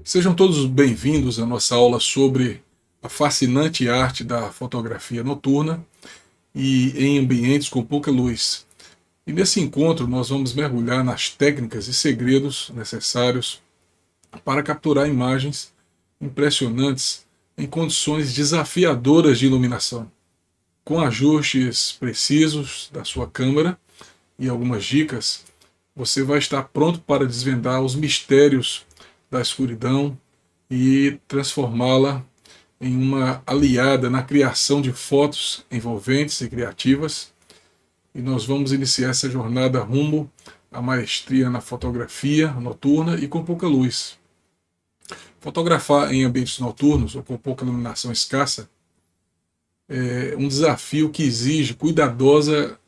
Sejam todos bem-vindos à nossa aula sobre a fascinante arte da fotografia noturna e em ambientes com pouca luz. E nesse encontro nós vamos mergulhar nas técnicas e segredos necessários para capturar imagens impressionantes em condições desafiadoras de iluminação, com ajustes precisos da sua câmera e algumas dicas. Você vai estar pronto para desvendar os mistérios da escuridão e transformá-la em uma aliada na criação de fotos envolventes e criativas. E nós vamos iniciar essa jornada rumo à maestria na fotografia noturna e com pouca luz. Fotografar em ambientes noturnos ou com pouca iluminação escassa é um desafio que exige cuidadosa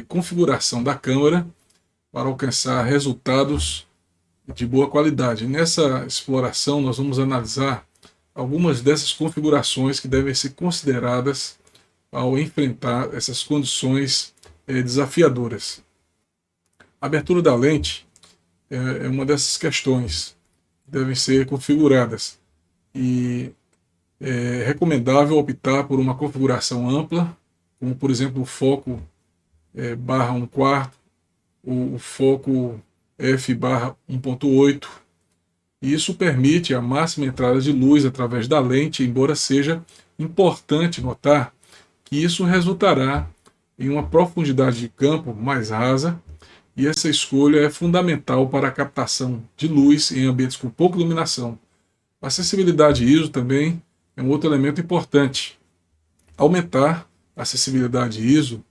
configuração da câmera para alcançar resultados de boa qualidade. Nessa exploração nós vamos analisar algumas dessas configurações que devem ser consideradas ao enfrentar essas condições desafiadoras. A abertura da lente é uma dessas questões que devem ser configuradas e é recomendável optar por uma configuração ampla, como por exemplo o foco barra 1/4, o foco f/1.8. E isso permite a máxima entrada de luz através da lente, embora seja importante notar que isso resultará em uma profundidade de campo mais rasa, e essa escolha é fundamental para a captação de luz em ambientes com pouca iluminação. A acessibilidade ISO também é um outro elemento importante. Aumentar a acessibilidade ISO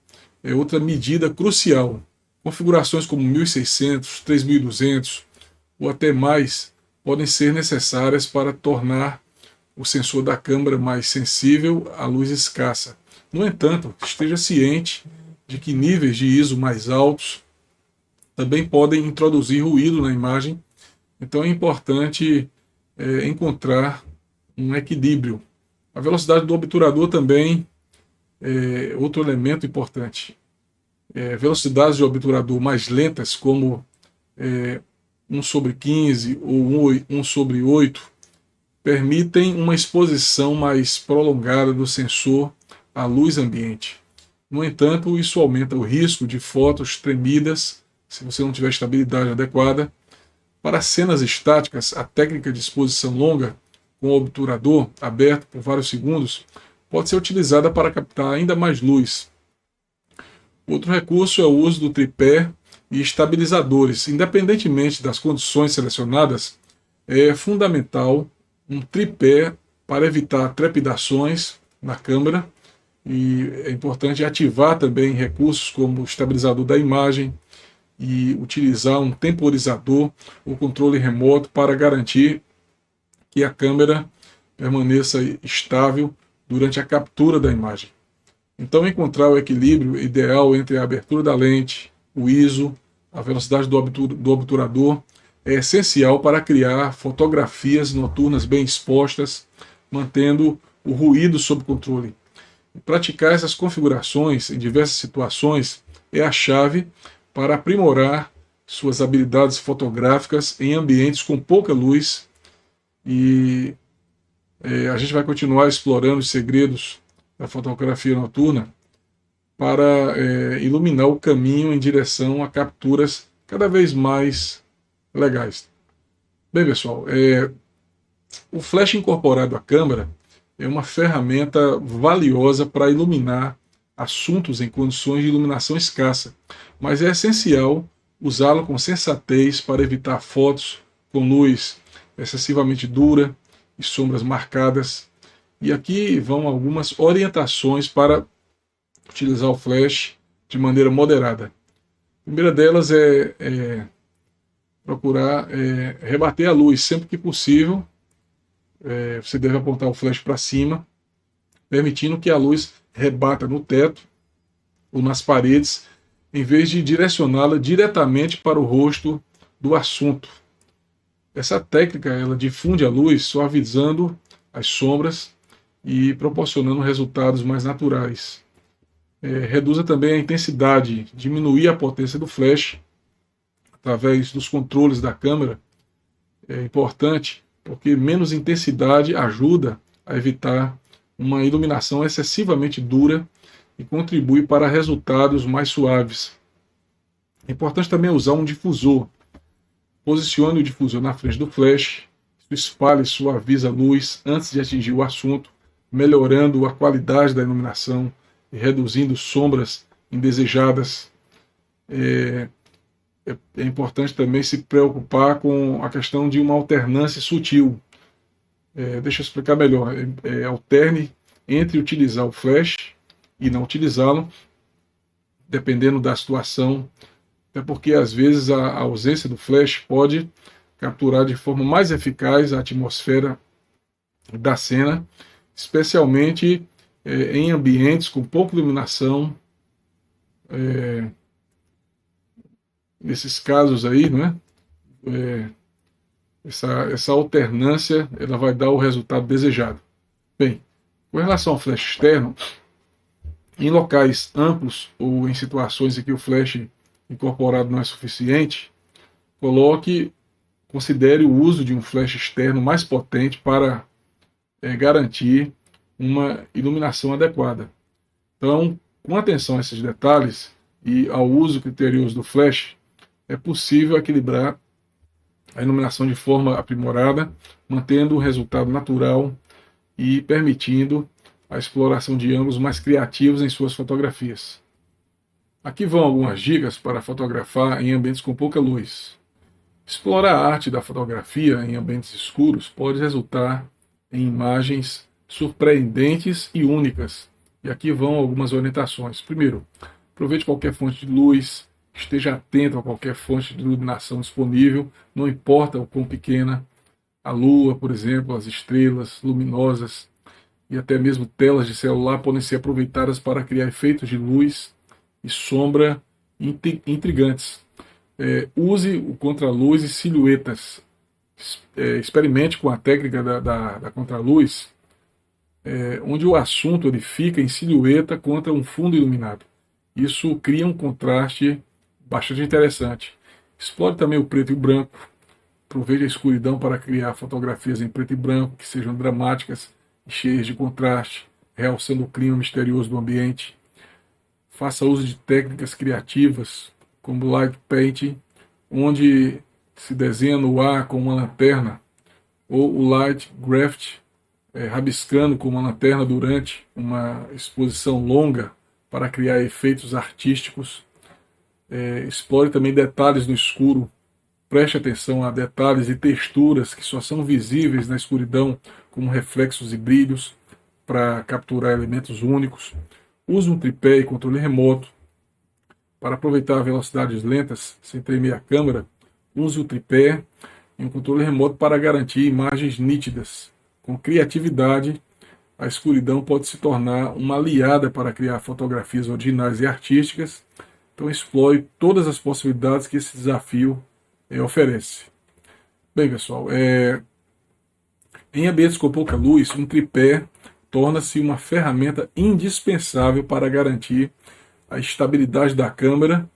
é outra medida crucial. Configurações como 1600, 3200 ou até mais podem ser necessárias para tornar o sensor da câmera mais sensível à luz escassa. No entanto, esteja ciente de que níveis de ISO mais altos também podem introduzir ruído na imagem, então é importante encontrar um equilíbrio. A velocidade do obturador também é outro elemento importante. Velocidades de obturador mais lentas, como 1/15 ou 1/8, permitem uma exposição mais prolongada do sensor à luz ambiente. No entanto, isso aumenta o risco de fotos tremidas, se você não tiver estabilidade adequada. Para cenas estáticas, a técnica de exposição longa, com o obturador aberto por vários segundos, pode ser utilizada para captar ainda mais luz. Outro recurso é o uso do tripé e estabilizadores. Independentemente das condições selecionadas, é fundamental um tripé para evitar trepidações na câmera, e é importante ativar também recursos como o estabilizador da imagem e utilizar um temporizador ou controle remoto para garantir que a câmera permaneça estável durante a captura da imagem. Então, encontrar o equilíbrio ideal entre a abertura da lente, o ISO, a velocidade do obturador é essencial para criar fotografias noturnas bem expostas, mantendo o ruído sob controle. Praticar essas configurações em diversas situações é a chave para aprimorar suas habilidades fotográficas em ambientes com pouca luz. E a gente vai continuar explorando os segredos da fotografia noturna para iluminar o caminho em direção a capturas cada vez mais legais. Bem, pessoal, o flash incorporado à câmera é uma ferramenta valiosa para iluminar assuntos em condições de iluminação escassa, mas é essencial usá-lo com sensatez para evitar fotos com luz excessivamente dura e sombras marcadas. E aqui vão algumas orientações para utilizar o flash de maneira moderada. A primeira delas é procurar rebater a luz sempre que possível. Você deve apontar o flash para cima, permitindo que a luz rebata no teto ou nas paredes, em vez de direcioná-la diretamente para o rosto do assunto. Essa técnica ela difunde a luz, suavizando as sombras e proporcionando resultados mais naturais. Reduza também a intensidade, diminuir a potência do flash através dos controles da câmera, é importante porque menos intensidade ajuda a evitar uma iluminação excessivamente dura e contribui para resultados mais suaves. É importante também usar um difusor. Posicione o difusor na frente do flash, espalhe e suaviza a luz antes de atingir o assunto, melhorando a qualidade da iluminação e reduzindo sombras indesejadas. É importante também se preocupar com a questão de uma alternância sutil. Deixa eu explicar melhor. Alterne entre utilizar o flash e não utilizá-lo, dependendo da situação, até porque às vezes a ausência do flash pode capturar de forma mais eficaz a atmosfera da cena, especialmente em ambientes com pouca iluminação. Nesses casos aí, né, essa alternância ela vai dar o resultado desejado. Bem, com relação ao flash externo, em locais amplos ou em situações em que o flash incorporado não é suficiente, considere o uso de um flash externo mais potente para garantir uma iluminação adequada. Então, com atenção a esses detalhes e ao uso criterioso do flash, é possível equilibrar a iluminação de forma aprimorada, mantendo o resultado natural e permitindo a exploração de ângulos mais criativos em suas fotografias. Aqui vão algumas dicas para fotografar em ambientes com pouca luz. Explorar a arte da fotografia em ambientes escuros pode resultar em imagens surpreendentes e únicas. E aqui vão algumas orientações. Primeiro, aproveite qualquer fonte de luz, esteja atento a qualquer fonte de iluminação disponível, não importa o quão pequena. A lua, por exemplo, as estrelas luminosas e até mesmo telas de celular podem ser aproveitadas para criar efeitos de luz e sombra intrigantes. Use o contraluz e silhuetas. Experimente com a técnica da contraluz, onde o assunto ele fica em silhueta contra um fundo iluminado. Isso cria um contraste bastante interessante. Explore também o preto e o branco. Aproveite a escuridão para criar fotografias em preto e branco que sejam dramáticas e cheias de contraste, realçando o clima misterioso do ambiente. Faça uso de técnicas criativas, como light painting, onde se desenha no ar com uma lanterna, ou o light graft, rabiscando com uma lanterna durante uma exposição longa para criar efeitos artísticos. Explore também detalhes no escuro. Preste atenção a detalhes e texturas que só são visíveis na escuridão, como reflexos e brilhos, para capturar elementos únicos. Use um tripé e controle remoto. Para aproveitar velocidades lentas, sem tremer a câmera, use o tripé e um controle remoto para garantir imagens nítidas. Com criatividade, a escuridão pode se tornar uma aliada para criar fotografias originais e artísticas. Então explore todas as possibilidades que esse desafio oferece. Bem, pessoal, em ambientes com pouca luz, um tripé torna-se uma ferramenta indispensável para garantir a estabilidade da câmera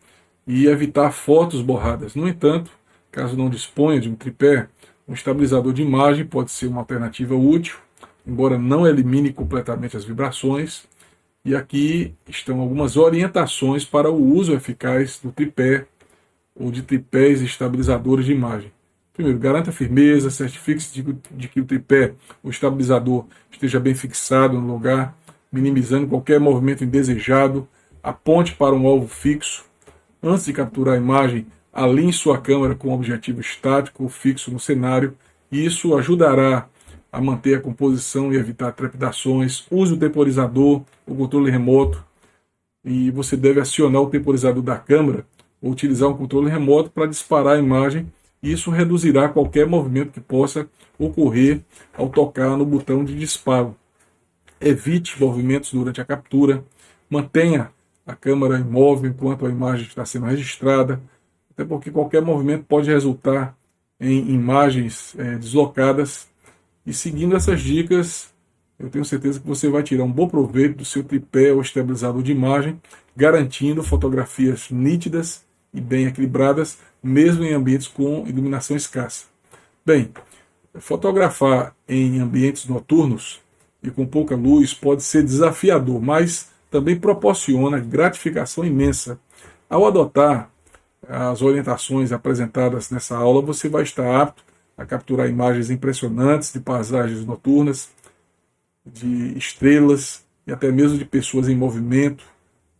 e evitar fotos borradas. No entanto, caso não disponha de um tripé, um estabilizador de imagem pode ser uma alternativa útil, embora não elimine completamente as vibrações. E aqui estão algumas orientações para o uso eficaz do tripé ou de tripés estabilizadores de imagem. Primeiro, garanta firmeza, certifique-se de que o tripé, o estabilizador, esteja bem fixado no lugar, minimizando qualquer movimento indesejado. Aponte para um alvo fixo. Antes de capturar a imagem, alinhe sua câmera com um objetivo estático ou fixo no cenário. E isso ajudará a manter a composição e evitar trepidações. Use o temporizador, o controle remoto. E você deve acionar o temporizador da câmera ou utilizar um controle remoto para disparar a imagem. Isso reduzirá qualquer movimento que possa ocorrer ao tocar no botão de disparo. Evite movimentos durante a captura. Mantenha a câmera imóvel enquanto a imagem está sendo registrada, até porque qualquer movimento pode resultar em imagens deslocadas. E seguindo essas dicas, eu tenho certeza que você vai tirar um bom proveito do seu tripé ou estabilizador de imagem, garantindo fotografias nítidas e bem equilibradas, mesmo em ambientes com iluminação escassa. Bem, Fotografar em ambientes noturnos e com pouca luz pode ser desafiador, mas também proporciona gratificação imensa. Ao adotar as orientações apresentadas nessa aula, você vai estar apto a capturar imagens impressionantes de paisagens noturnas, de estrelas e até mesmo de pessoas em movimento,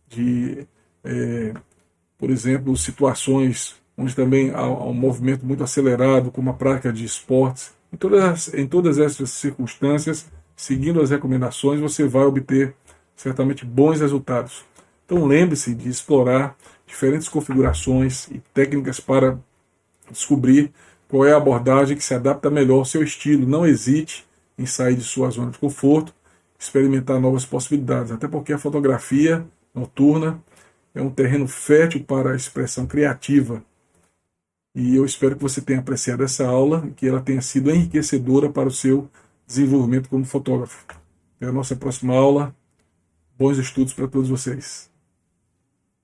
de, por exemplo, situações onde também há um movimento muito acelerado, como a prática de esportes. Em todas essas circunstâncias, seguindo as recomendações, você vai obter certamente bons resultados. Então lembre-se de explorar diferentes configurações e técnicas para descobrir qual é a abordagem que se adapta melhor ao seu estilo. Não hesite em sair de sua zona de conforto, experimentar novas possibilidades, até porque a fotografia noturna é um terreno fértil para a expressão criativa. E eu espero que você tenha apreciado essa aula e que ela tenha sido enriquecedora para o seu desenvolvimento como fotógrafo. Até a nossa próxima aula. Bons estudos para todos vocês.